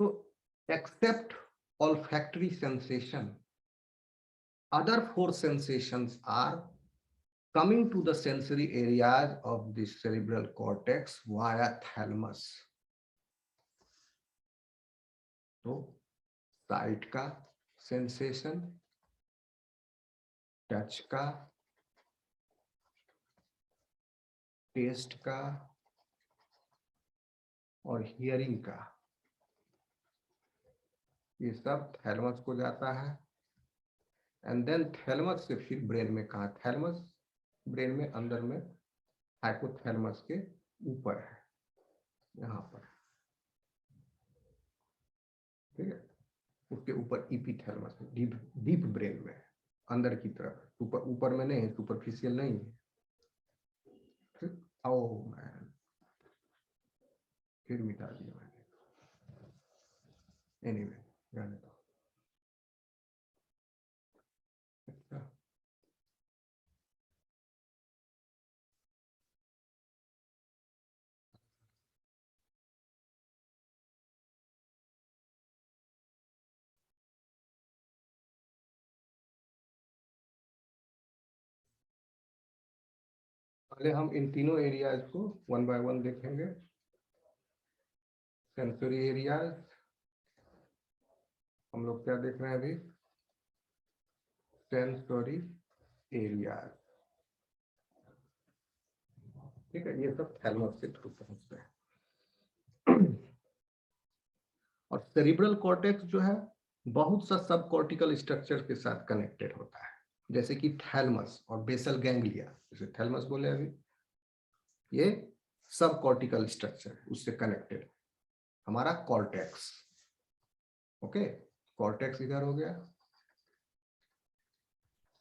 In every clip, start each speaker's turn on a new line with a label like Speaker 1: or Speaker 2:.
Speaker 1: तो except olfactory sensation, other four sensations are coming to the sensory areas of the cerebral cortex via thalamus. तो site का sensation, touch का, test का और hearing का, ये सब थैलमस को जाता है। एंड देन थैलमस से फिर ब्रेन में, कहा थैलमस ब्रेन में अंदर में हाइपोथैलमस के ऊपर है, यहाँ पर, ठीक है, उसके ऊपर इपीथैलमस है, डीप ब्रेन में, अंदर की तरफ, ऊपर ऊपर में नहीं, सुपरफिशियल नहीं है। ठीक, ओ मैन, फिर मिटा दिया मैंने, एनीवे जाने दो। अच्छा, पहले हम इन तीनों एरियाज को वन बाय वन देखेंगे। सेंसरी एरियाज, हम लोग क्या देख रहे हैं अभी? सेंसरी एरियाज, ठीक है, ये सब थैलमस के थ्रू पहुंचते हैं। और सेरिब्रल कॉर्टेक्स जो है बहुत सा सब कॉर्टिकल स्ट्रक्चर के साथ कनेक्टेड होता है, जैसे कि थैलमस और बेसल गैंग्लिया, जैसे थैलमस बोले अभी, ये सब कॉर्टिकल स्ट्रक्चर उससे कनेक्टेड। हमारा कॉर्टेक्स, ओके, कॉर्टेक्स इधर हो गया,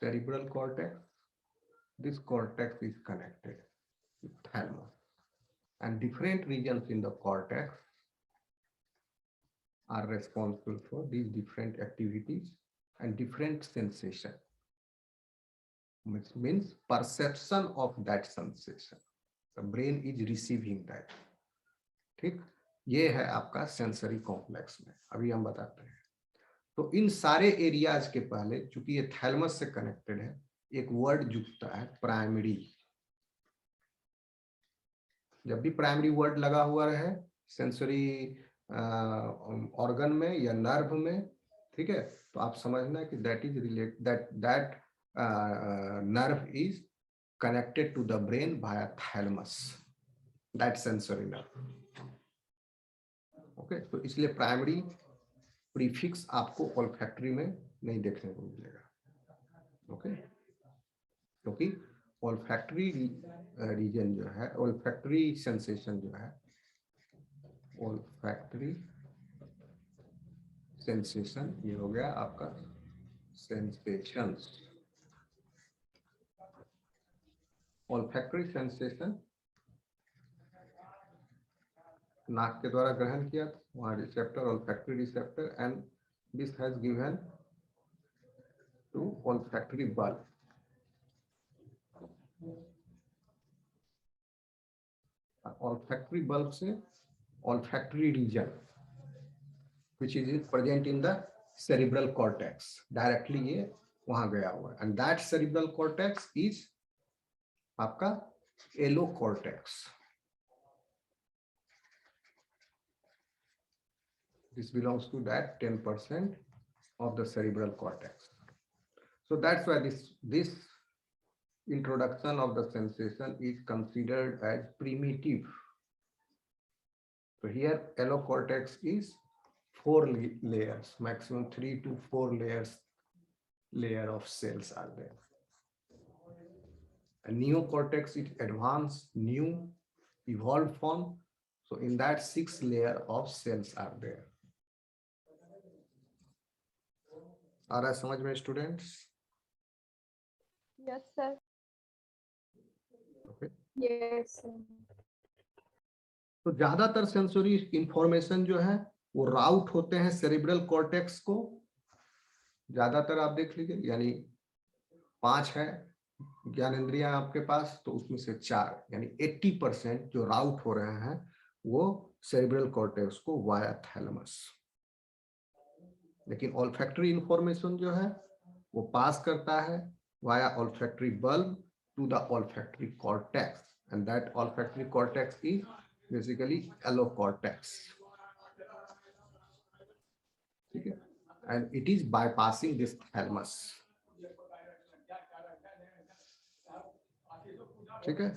Speaker 1: cerebral cortex, this cortex is connected with thalamus, and different regions in the cortex are responsible for these different activities and different sensation, which means perception of that sensation. The brain is receiving that. ठीक, ये है आपका sensory complex में, अभी हम बताते हैं। तो इन सारे एरियाज के पहले, चूंकि ये थैलमस से कनेक्टेड है, एक वर्ड जुड़ता है प्राइमरी। जब भी प्राइमरी वर्ड लगा हुआ रहे सेंसरी ऑर्गन में या नर्व में, ठीक है, तो आप समझना कि that is relate that nerve is connected to the brain via thalamus, that sensory nerve, okay. तो इसलिए प्राइमरी प्रीफिक्स आपको ऑल्फैक्टरी में नहीं देखने को मिलेगा, ओके, क्योंकि ऑल्फैक्टरी रीजन जो है, ऑल्फैक्टरी सेंसेशन जो है, ऑल्फैक्टरी सेंसेशन, ये हो गया आपका सेंसेशंस। ऑल्फैक्टरी सेंसेशन नाक के द्वारा ग्रहण किया, वहां receptor, olfactory receptor, and this has given to olfactory bulb. olfactory bulb से olfactory region which is present in the cerebral cortex, directly ये वहां गया हुआ है, and that cerebral cortex is आपका yellow cortex. This belongs to that 10% of the cerebral cortex. So that's why this introduction of the sensation is considered as primitive. So here yellow cortex is 4 layers, maximum 3 to 4 layer of cells are there. And neocortex is advanced, new, evolved form. So in that 6 layer of cells are there. आ रहा है समझ में students?
Speaker 2: Yes, sir.
Speaker 1: Okay.
Speaker 2: Yes, sir.
Speaker 1: तो ज्यादातर sensory information जो है वो राउट होते हैं सेरिब्रल कॉर्टेक्स को, ज्यादातर आप देख लीजिए, यानी 5 है ज्ञानेंद्रियां आपके पास, तो उसमें से 4 यानी 80% जो राउट हो रहे हैं वो सेरिब्रल कॉर्टेक्स को वाया थैलेमस, लेकिन ऑल्फैक्टरी इंफॉर्मेशन जो है वो पास करता है via olfactory bulb to the olfactory cortex, and that olfactory cortex is basically allocortex, ठीक है, and it is bypassing this thalamus, ठीक है.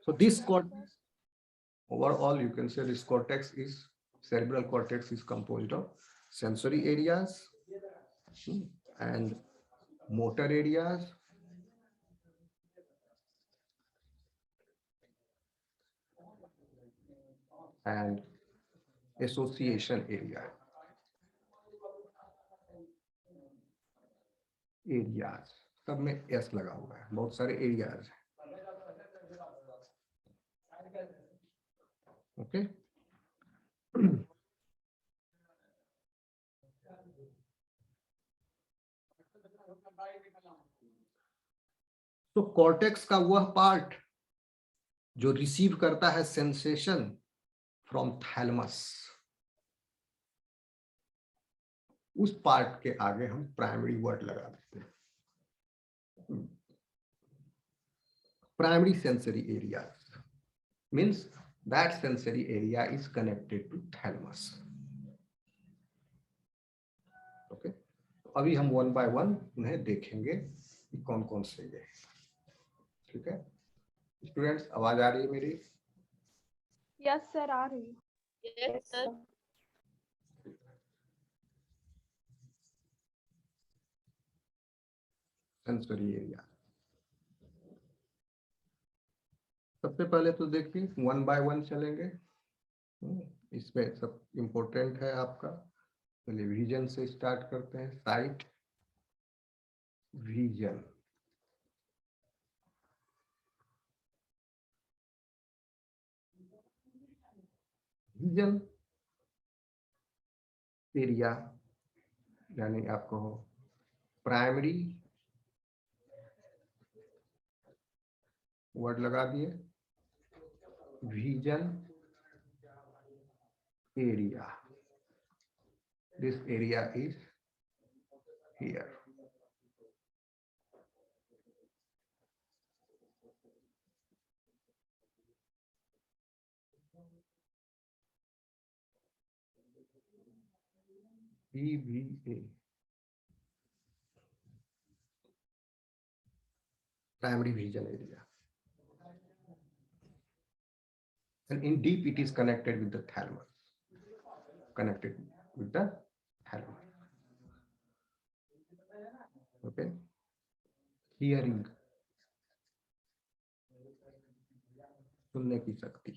Speaker 1: So this cortex, overall you can say this cortex is, cerebral cortex is composed of sensory areas and motor areas and association areas. सब में S लगा हुआ है, बहुत सारे एरियाज हैं. ओके. तो कॉर्टेक्स का वह पार्ट जो रिसीव करता है सेंसेशन फ्रॉम थैलमस, उस पार्ट के आगे हम प्राइमरी वर्ड लगा देते हैं, primary sensory area means that sensory area is connected to thalamus. Okay, तो अभी हम वन बाय वन उन्हें देखेंगे कि कौन कौन से ये, ठीक है. स्टूडेंट्स, आवाज आ रही है मेरी?
Speaker 2: यस सर, आ रही है.
Speaker 3: Yes sir.
Speaker 1: सेंसरी एरिया सबसे पहले तो देखिए वन बाय वन चलेंगे. इसमें सब इम्पोर्टेंट है आपका. पहले विजन से स्टार्ट करते हैं. साइट, विजन, विजन एरिया यानी आपको प्राइमरी वर्ड लगा दिए, vision area, this area is here. PVA, primary vision area, and in deep it is connected with the thalamus, connected with the thalamus. Okay, hearing, सुनने की शक्ति,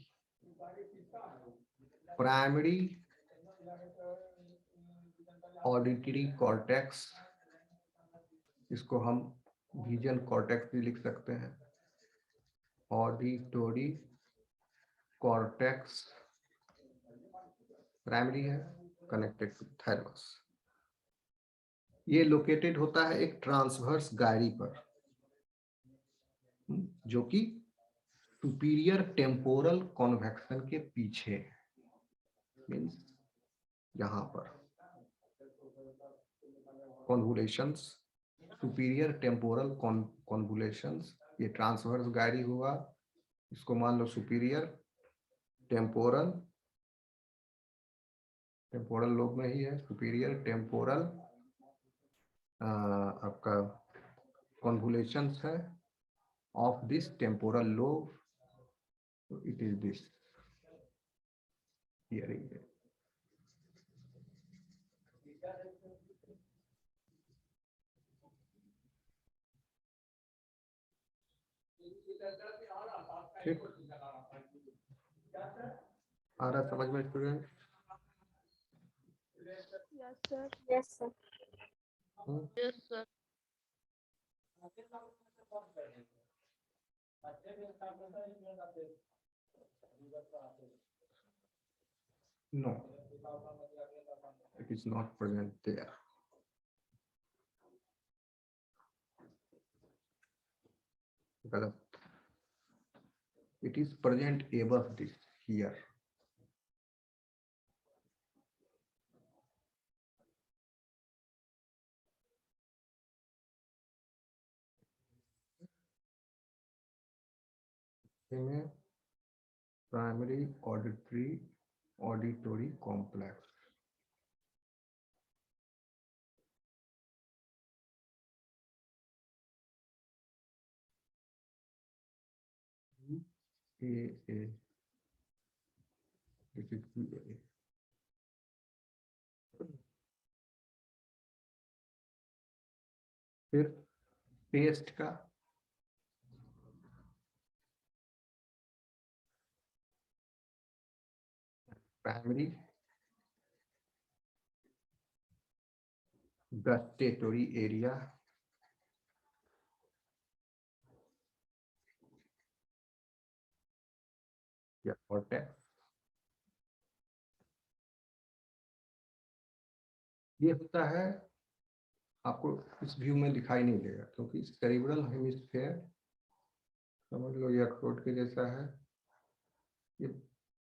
Speaker 1: primary auditory cortex, इसको हम vision cortex भी लिख सकते हैं. ऑडिटरी कॉर्टेक्स प्राइमरी है, कनेक्टेड टू थैलमस. ये लोकेटेड होता है एक ट्रांसवर्स गायरी पर, जो कि सुपीरियर टेम्पोरल कॉन्वेक्शन के पीछे, मींस यहां पर कॉन्वुलेशंस, सुपीरियर टेम्पोरल कॉन्वुलेशंस, ये ट्रांसवर्स गायरी हुआ, इसको मान लो सुपीरियर टेम्पोरल, टेम्पोरल लोब में ही है, सुपीरियर टेम्पोरल आपका कॉन्वुलेशंस है of this temporal lobe, so it is this hearing. ठीक, आ रहा समझ में student?
Speaker 2: Yes sir.
Speaker 3: Yes sir. Yes sir.
Speaker 1: No, it is not present there. Because it is present above this here. में primary auditory complex, AA, this is PA. फिर test का primary gustatory area, या cortex, ये होता है, आपको इस view में दिखाई नहीं देगा क्योंकि सेरिब्रल हेमिस्फेयर समझ लो ये अखरोट के जैसा है, ये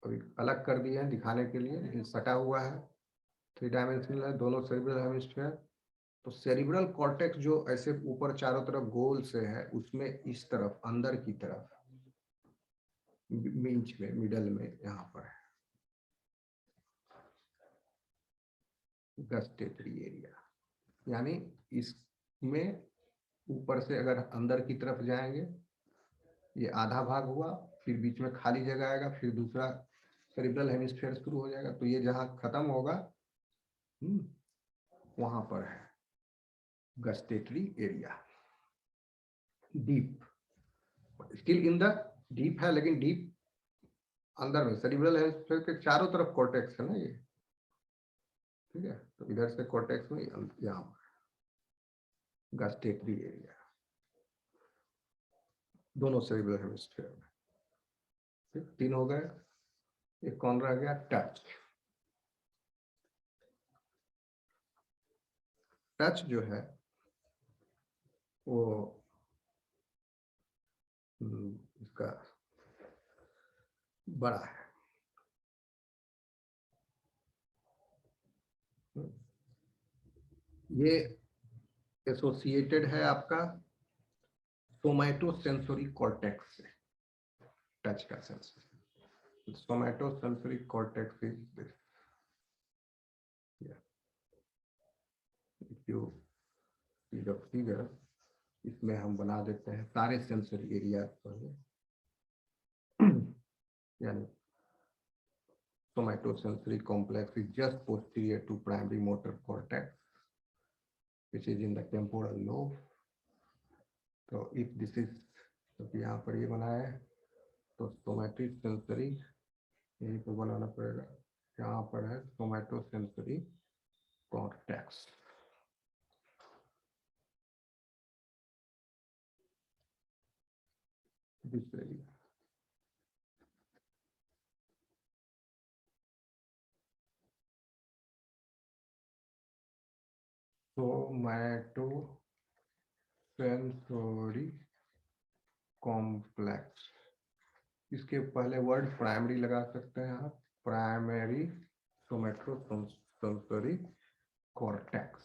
Speaker 1: अभी अलग कर दिया है दिखाने के लिए, लेकिन सटा हुआ है, 3 डायमेंशनल है दोनों सेरिब्रल हेमिस्फेयर। तो सेरिब्रल कॉर्टेक्स जो ऐसे ऊपर चारों तरफ गोल से है, उसमें इस तरफ अंदर की तरफ बीच में मिडल में यहाँ पर है गस्टेटरी एरिया, यानी इसमें ऊपर से अगर अंदर की तरफ जाएंगे, ये आधा भाग हुआ, फिर बीच में खाली जगह आएगा, फिर दूसरा सेरिब्रल हेमिस्फीयर शुरू हो जाएगा, तो ये जहां खत्म होगा वहां पर है gustatory area, deep, still in the deep है, लेकिन डीप अंदर में सेरिब्रल हेमिस्फीयर के चारों तरफ कॉर्टेक्स है ना ये, ठीक है, तो इधर से कॉर्टेक्स में यहाँ पर गस्टेटरी एरिया, दोनों सेरिब्रल हेमिस्फीयर में। ठीक, 3 हो गए, एक कौन रह गया, टच। टच जो है वो इसका बड़ा है, ये एसोसिएटेड है आपका सोमैटोसेंसरी कॉर्टेक्स से, टच का sense, somatosensory cortex is this, if you see the figure, इसमें हम बना देते हैं सारे सेंसरी एरिया पहले, यानी somatosensory complex is just posterior to primary motor cortex, which is in the temporal lobe. So if this is, तो यहाँ पर ये बनाया है, तो somatosensory यहीं पर बनाना पड़ेगा, यहाँ पर है somatosensory cortex, this area. Somatosensory complex, इसके पहले वर्ड प्राइमरी लगा सकते हैं आप, primary somatosensory cortex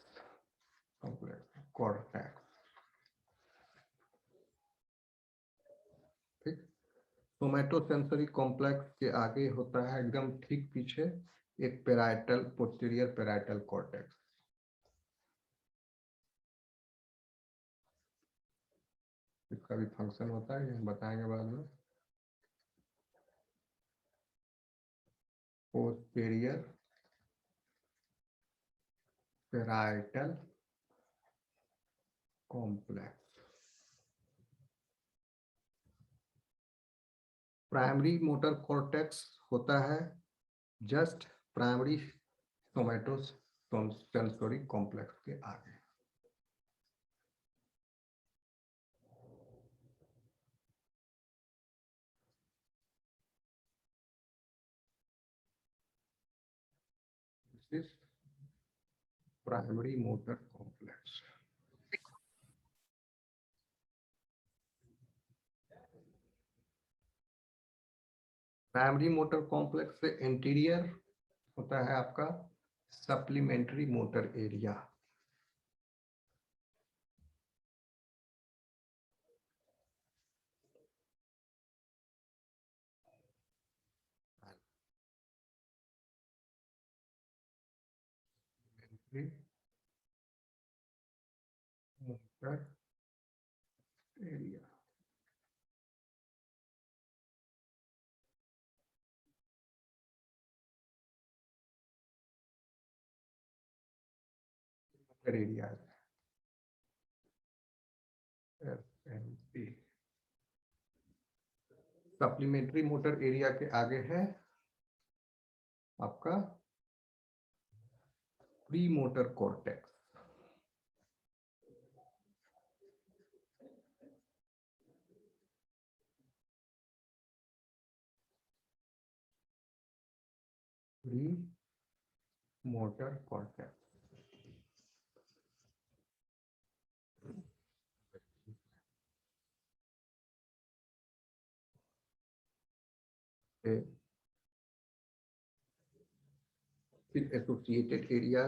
Speaker 1: complex, cortex, ठीक। सोमैटोसेंसरी कॉम्प्लेक्स के आगे होता है एकदम ठीक पीछे एक पेराइटल, पोस्टीरियर पेराइटल कॉर्टेक्स, इसका भी फंक्शन होता है, ये हम बताएंगे बाद में। Posterior parietal complex, primary motor cortex होता है जस्ट प्राइमरी सोमैटोसेंसरी कॉम्प्लेक्स के आगे। This is primary motor complex. Primary motor complex से इंटीरियर होता है आपका supplementary motor area, motor area. Areas. FMP. Supplementary motor area के आगे है आपका pre motor cortex. Pre motor cortex फिर एसोसिएटेड एरिया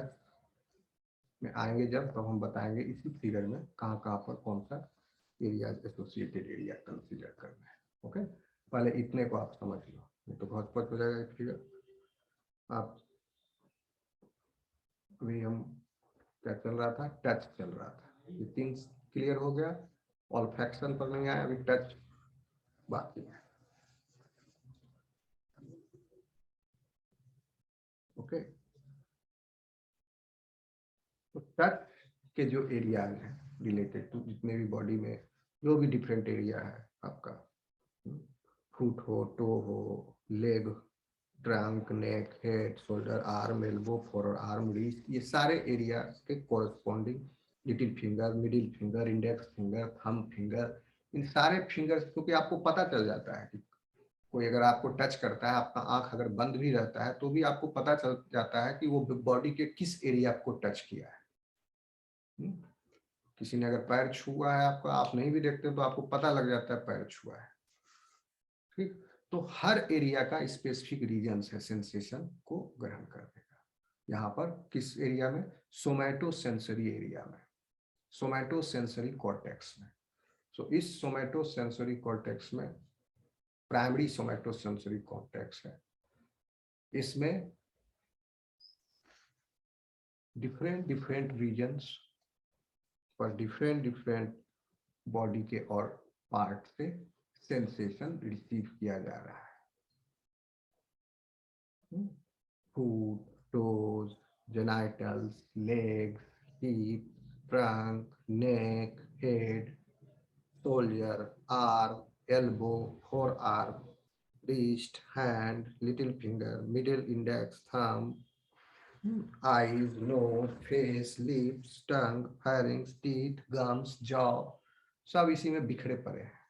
Speaker 1: में आएंगे जब, तो हम बताएंगे इसी फिगर में कहाँ कहाँ पर कौन सा एरिया एसोसिएटेड एरिया कंसीडर करना है। ओके, पहले इतने को आप समझ लो, नहीं तो बहुत पता हो जाएगा एक फिगर। आप अभी हम क्या चल रहा था, टच चल रहा था, ये थिंग्स क्लियर हो गया। ऑल्फैक्शन पर नहीं आया, अभी टच बाकी है। ओके, तो टच के जो एरियाज हैं रिलेटेड टू जितने भी बॉडी में जो भी डिफरेंट एरिया है आपका, फुट हो, टो हो, leg, trunk, neck, head, shoulder, arm, elbow, forearm, wrist, ये सारे एरिया के corresponding little finger, middle finger, index finger, thumb finger, इन सारे फिंगर्स, क्योंकि आपको पता चल जाता है कि कोई अगर आपको टच करता है, आपका आंख अगर बंद भी रहता है तो भी आपको पता चल जाता है कि वो बॉडी के किस एरिया को टच किया है। किसी ने अगर पैर छुआ है आपका, आप नहीं भी देखते तो आपको पता लग जाता है पैर छुआ है। ठीक, तो हर एरिया का स्पेसिफिक रीजन है सेंसेशन को ग्रहण करने का। यहाँ पर किस एरिया में, सोमैटो सेंसरी एरिया में, सोमैटो सेंसरी कॉर्टेक्स में। सो इस सोमैटो सेंसरी कॉर्टेक्स में प्राइमरी सोमैटो सेंसरी कॉर्टेक्स है, इसमें डिफरेंट डिफरेंट रीजन्स पर डिफरेंट डिफरेंट बॉडी के और पार्ट से सेंसेशन रिसीव किया जा रहा है। Foot, toes, genitals, legs, hip, trunk, neck, head, shoulder, arm, elbow, forearm, wrist, hand, little finger, middle index, thumb, eyes, nose, face, lips, tongue, pharynx, teeth, gums, jaw, सब इसी में बिखरे पड़े हैं।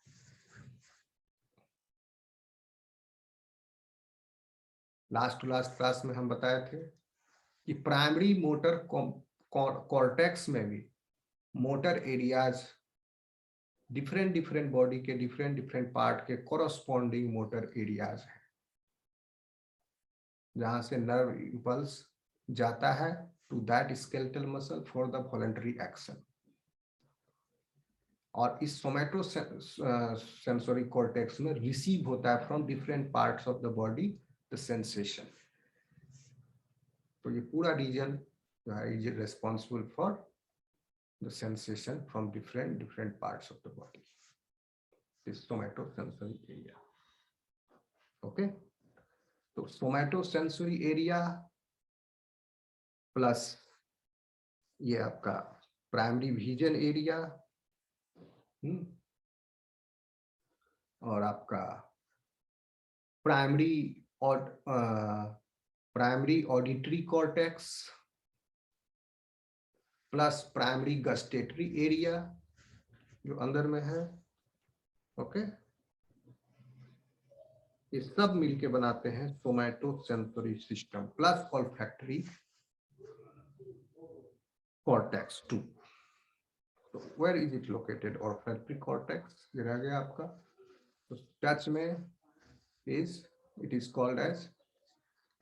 Speaker 1: लास्ट टू लास्ट क्लास में हम बताए थे कि प्राइमरी मोटर कॉर्टेक्स में भी motor areas different different body के डिफरेंट डिफरेंट पार्ट के कोरस्पॉन्डिंग मोटर एरियाज हैं, जहां से नर्व इंपल्स जाता है to that skeletal muscle for the voluntary action. और इस सोमैटो सेंसरी कॉर्टेक्स में रिसीव होता है from different parts of the body the sensation. तो ये पूरा रीजन जो है is responsible for the sensation from different parts of the body, this somatosensory area. Okay, तो सोमैटो सेंसरी एरिया प्लस ये आपका प्राइमरी विजन एरिया और आपका प्राइमरी और primary auditory cortex plus primary gustatory area जो अंदर में है। ओके, ये सब मिलके बनाते हैं somatosensory system plus olfactory cortex 2। तो where is it located? Olfactory cortex ये रह गया आपका। तो टच में is it is called as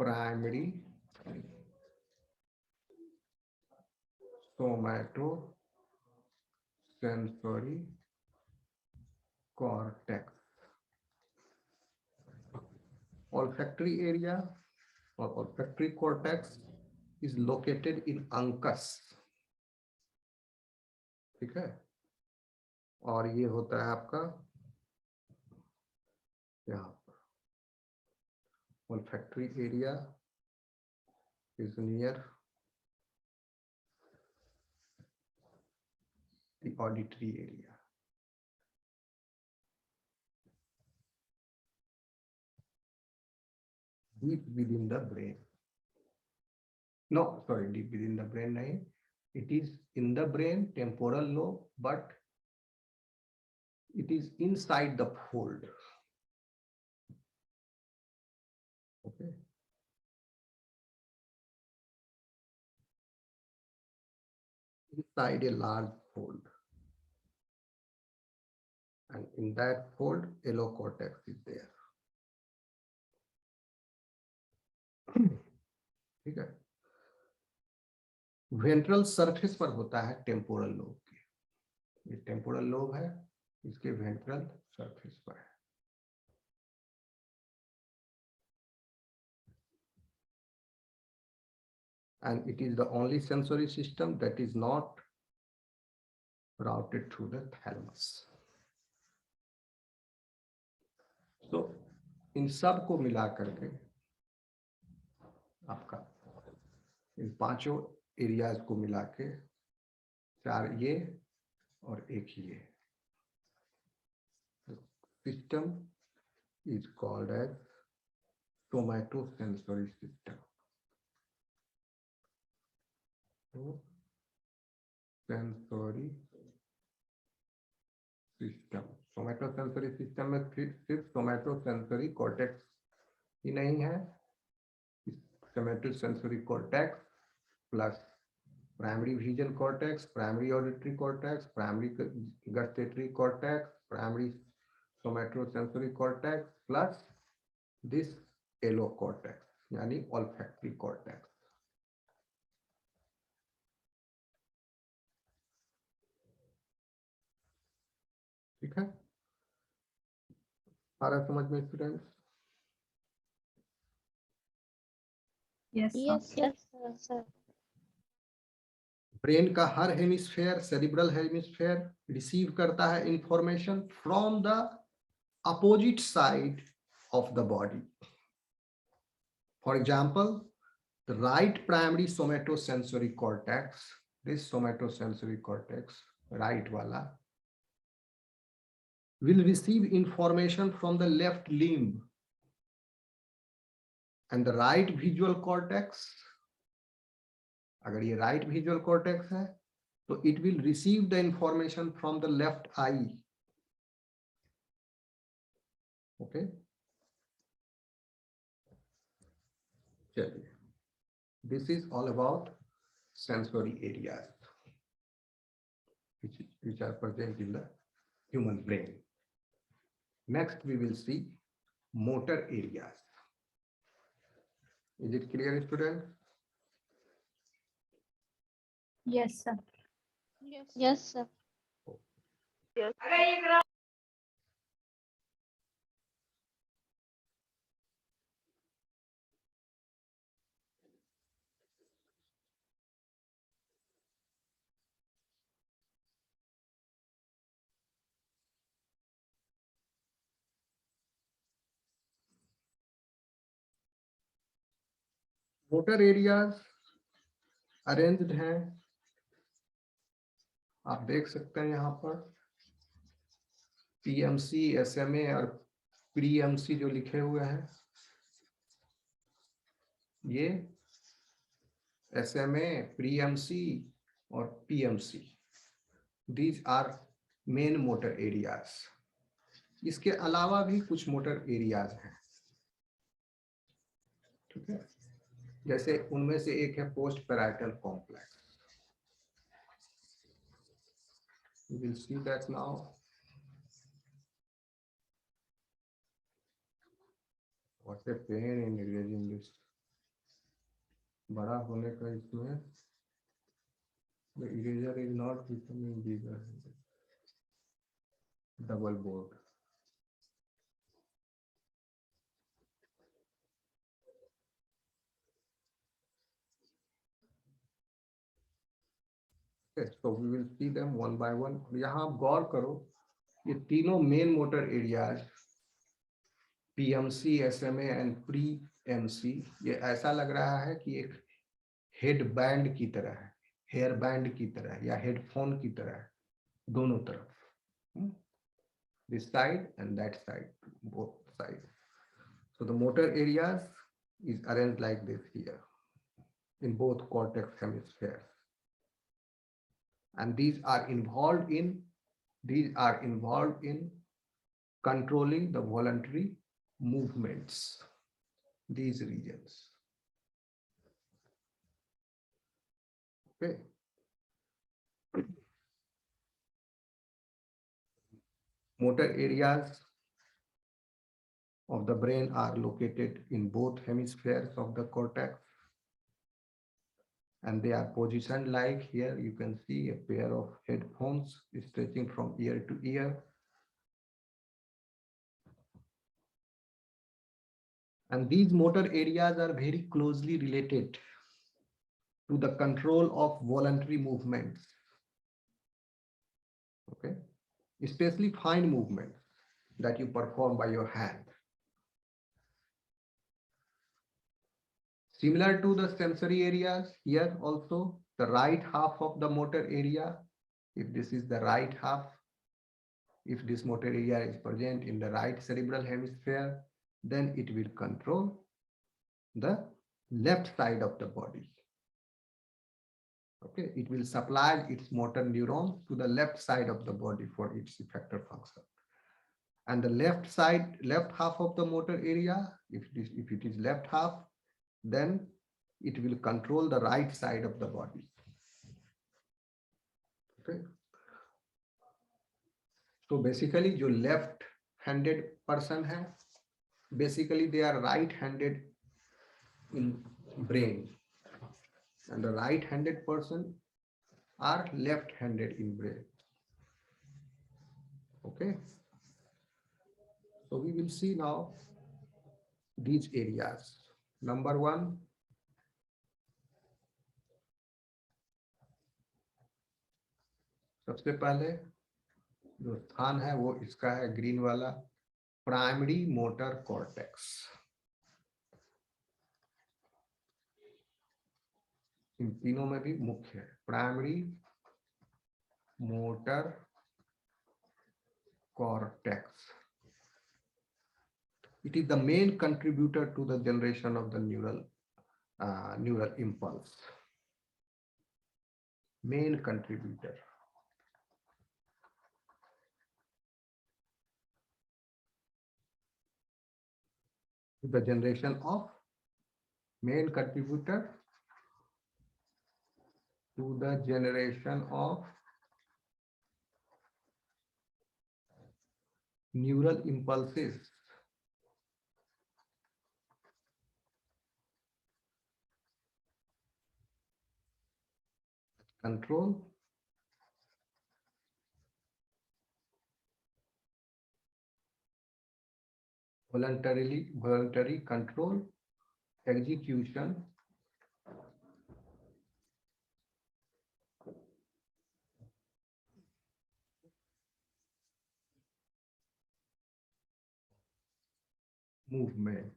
Speaker 1: primary somatosensory cortex. olfactory area or olfactory cortex is located in uncus, ठीक है, और ये होता है आपका यहाँ पर olfactory area is near the auditory area. Deep within the brain. No, sorry, deep within the brain nahi. It is in the brain, temporal lobe, but it is inside the fold. Okay. Inside a large fold. And in that fold, yellow cortex is there. ठीक है, ventral surface पर होता है temporal lobe के, ये temporal lobe है, इसके ventral surface पर है. And it is the only sensory system that is not routed through the thalamus. So इन सब को मिला करके आपका इन पांचों एरियाज को मिला के चार ये और एक ये system is called as somatosensory system. So, sensory system. Somatosensory system में सिर्फ सोमैटोसेंसरी कॉर्टेक्स ही नहीं है, somatosensory cortex plus primary vision cortex, primary auditory cortex, primary gustatory cortex, primary somatosensory cortex plus this yellow cortex यानी olfactory cortex. ठीक है, आ रहा समझ में students?
Speaker 2: Yes,
Speaker 3: Yes, sir.
Speaker 1: Brain का हर हेमिस्फेयर, सेरिब्रल हेमिस्फेयर रिसीव करता है information from the opposite side of the body. For example, the right primary somatosensory cortex, this somatosensory cortex right वाला will receive information from the left limb, and the right visual cortex, अगर ये right visual cortex है तो it will receive the information from the left eye. Okay, चलिए, this is all about sensory areas which are present in the human brain. Next we will see motor areas. Is it clear, student?
Speaker 2: yes, sir.
Speaker 3: Yes, sir.
Speaker 1: Motor areas arranged हैं, आप देख सकते हैं यहाँ पर PMC, SMA और प्रीएमसी जो लिखे हुए हैं, ये एसएमए, प्रीएमसी और PMC, these are main motor areas. इसके अलावा भी कुछ मोटर एरियाज हैं, ठीक है, जैसे उनमें से एक है post parietal complex. We will see that now. What a pain in erasing this. बड़ा होने का इसमें the eraser is not becoming bigger. Double board. Okay, so we will see them one by one. यहाँ आप गौर करो, ये तीनों main motor areas PMC, SMA and pre MC, ये ऐसा लग रहा है कि एक हेड बैंड की तरह है, हेयर बैंड की तरह है, या हेडफोन की तरह है, दोनों तरफ, this side and that side, both sides. So the motor areas is arranged like this here in both cortex hemispheres, and these are involved in controlling the voluntary movements, these regions. Okay. Motor areas of the brain are located in both hemispheres of the cortex, and they are positioned like here. You can see a pair of headphones stretching from ear to ear. And these motor areas are very closely related to the control of voluntary movements. Okay, especially fine movements that you perform by your hand. Similar to the sensory areas, here also the right half of the motor area, if this is the right half, if this motor area is present in the right cerebral hemisphere, then it will control the left side of the body. Okay, it will supply its motor neurons to the left side of the body for its effector function. And the left side, left half of the motor area, if it is left half, then it will control the right side of the body. Okay. So basically, जो left-handed person है, basically they are right-handed in brain, and the right-handed person are left-handed in brain. Okay. So we will see now these areas. Number one, सबसे पहले जो स्थान है वो इसका है ग्रीन वाला, प्राइमरी मोटर कॉर्टेक्स। इन तीनों में भी मुख्य है primary motor cortex. It is the main contributor to the generation of the neural impulse. Main contributor. To the generation of main contributor to the generation of neural impulses. Control voluntary control, execution, movement.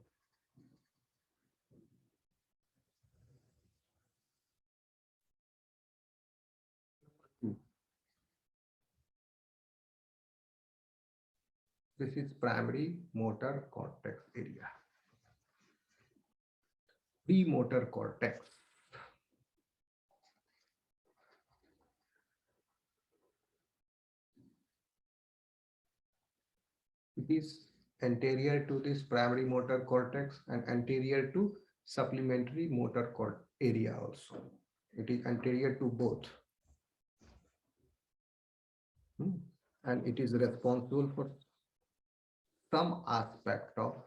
Speaker 1: This is primary motor cortex area. Premotor cortex. It is anterior to this primary motor cortex and anterior to supplementary motor area also. It is anterior to both. And it is responsible for some aspect of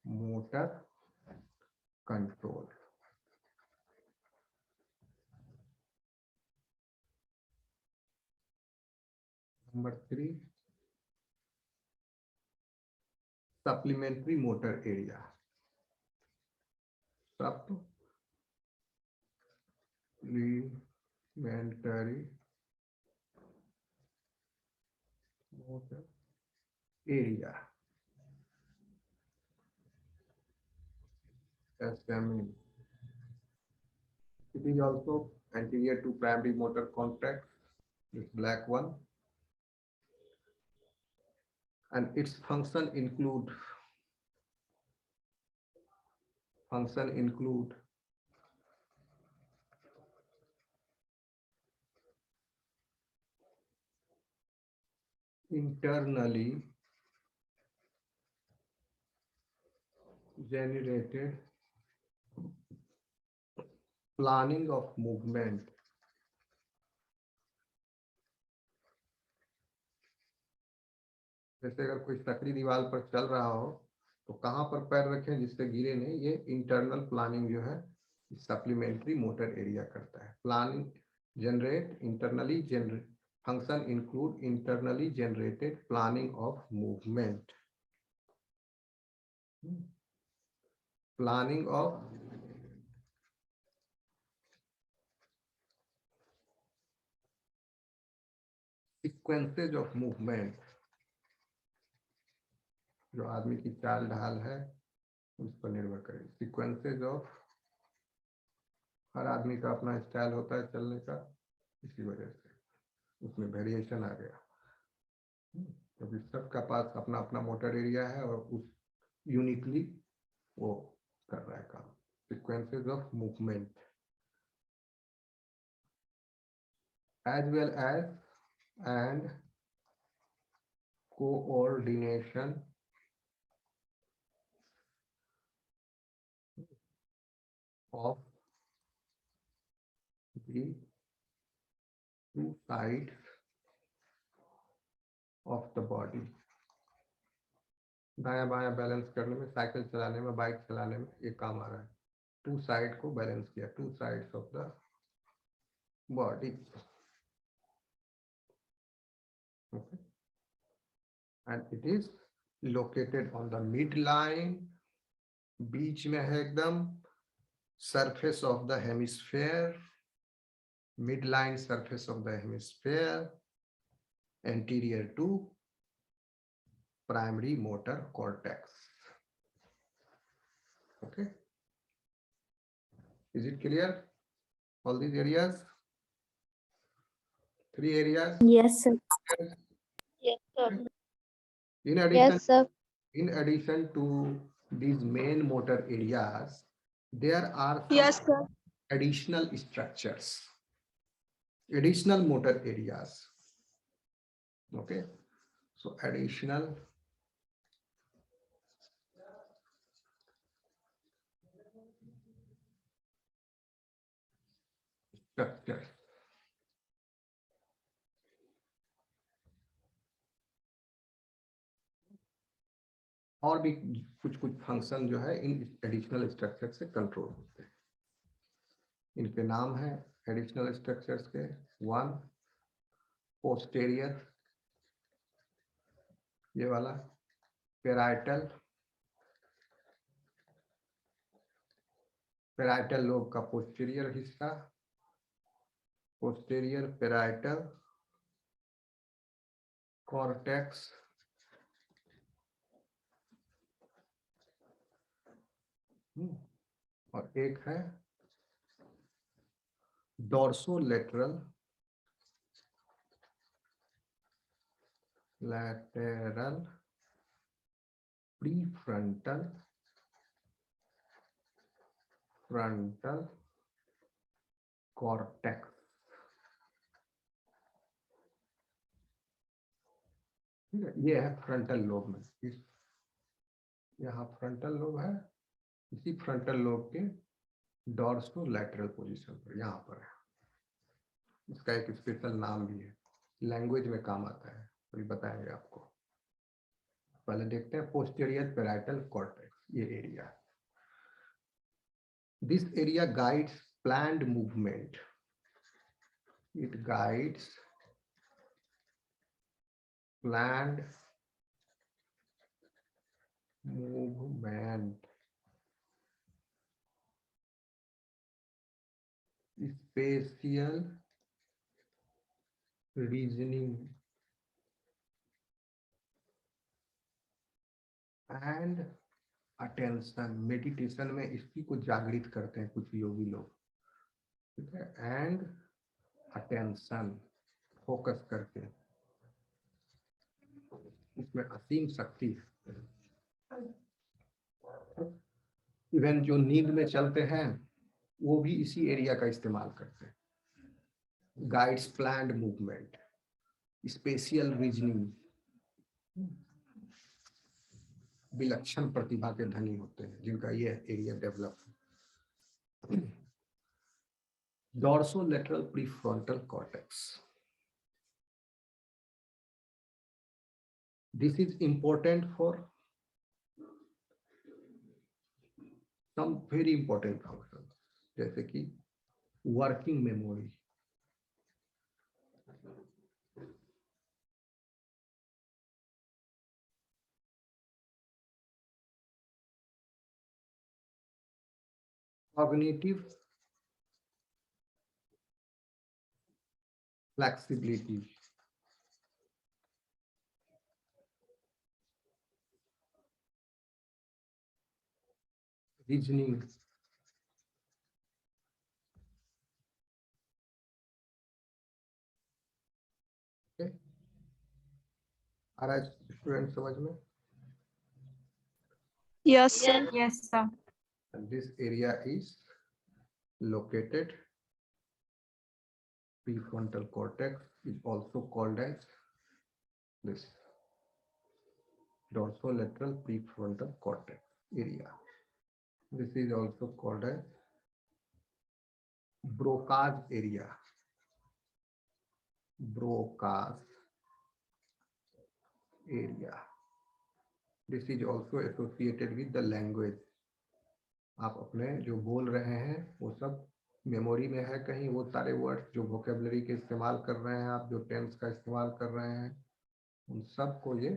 Speaker 1: motor control. Number 3, supplementary motor area. Supplementary motor area. SME. It is also anterior to primary motor cortex, this black one. And its function include internally generated planning of movement. जैसे अगर कोई सकरी दीवार पर चल रहा हो तो कहां पर पैर रखें जिससे गिरे नहीं, ये इंटरनल प्लानिंग जो है सप्लीमेंट्री मोटर एरिया करता है. Planning generate internally generate function include internally generated planning of movement. Planning of sequences of movement. जो आदमी की चाल ढाल है उस पर निर्भर करेगी. सीक्वेंसेज ऑफ, हर आदमी का अपना स्टाइल होता है चलने का, इसी वजह से उसमें वेरिएशन आ गया. क्योंकि सबका पास अपना अपना मोटर एरिया है और उस यूनिकली वो कर रहा है काम. Sequences of movement as well as and coordination of the two sides of the body. दाया बाया बैलेंस करने में, साइकिल चलाने में, बाइक चलाने में ये काम आ रहा है. टू साइड को बैलेंस किया, two sides of the body. Okay. And it is located on the midline, बीच में है एकदम, surface of the hemisphere, midline surface of the hemisphere, anterior to primary motor cortex. Okay. Is it clear? All these areas? 3 areas?
Speaker 2: Yes, sir.
Speaker 3: Yes, sir.
Speaker 1: In addition,
Speaker 3: Yes, sir.
Speaker 1: in addition to these main motor areas, there are some
Speaker 2: Yes, sir.
Speaker 1: additional structures, additional motor areas. Okay, so additional structures. और भी कुछ कुछ function जो है in additional structure से control होते हैं. इनके नाम है एडिशनल स्ट्रक्चर्स के. 1 पोस्टेरियर, ये वाला पेराइटल, पेराइटल लोब का पोस्टीरियर हिस्सा, पोस्टेरियर पेराइटल कॉर्टेक्स, और एक है डोर्सोलेटरल lateral prefrontal frontal cortex. ठीक है, ये है फ्रंटल लोब में. इस यहाँ फ्रंटल लोब है, इसी फ्रंटल लोब के डोर्सोलैटरल पोजीशन पर यहाँ पर है. इसका एक स्पेशल नाम भी है, लैंग्वेज में काम आता है, अभी बताएंगे आपको. पहले देखते हैं पोस्टीरियर पेराइटल कॉर्टेक्स, ये area. This area guides planned movement. It guides planned movement, spatial reasoning and attention. Meditation में इसी को जागृत करते हैं कुछ योगी लोग, ठीक है। एंड अटेंशन, फोकस करके, इसमें असीम शक्ति है। इवन जो नींद में चलते हैं वो भी इसी एरिया का इस्तेमाल करते हैं। Guides planned movement, spatial reasoning, विलक्षण प्रतिभा के धनी होते हैं जिनका ये एरिया डेवलप है। Dorsolateral prefrontal cortex, this is important for some very important function, जैसे कि working memory, cognitive flexibility, reasoning, okay? आ रहा है स्टूडेंट समझ में?
Speaker 2: Yes, sir.
Speaker 4: Yes, sir.
Speaker 1: And this area is located, prefrontal cortex is also called as this dorsolateral prefrontal cortex area. This is also called as Broca's area. Broca's area. This is also associated with the language. आप अपने जो बोल रहे हैं वो सब memory में है कहीं, वो सारे वर्ड्स जो वोकेबलरी के इस्तेमाल कर रहे हैं आप, जो टेंस का इस्तेमाल कर रहे हैं, उन सब को ये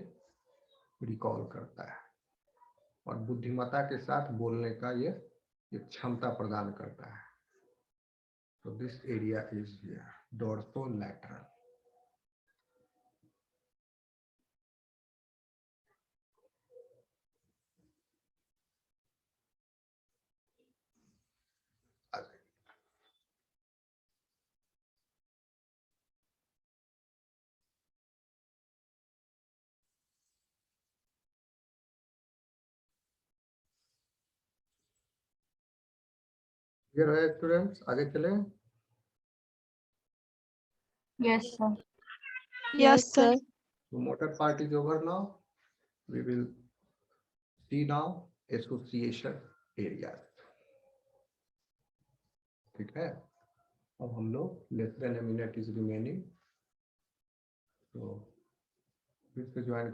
Speaker 1: रिकॉल करता है और बुद्धिमत्ता के साथ बोलने का ये क्षमता प्रदान करता है। तो this area is here dorsolateral. Clear है स्टूडेंट्स? आगे चलें।
Speaker 4: Yes, sir.
Speaker 2: Yes, sir.
Speaker 1: The motor part is over now. We will see now association areas. ठीक है, अब हम लोग less than a minute is remaining, तो फिर से ज्वाइन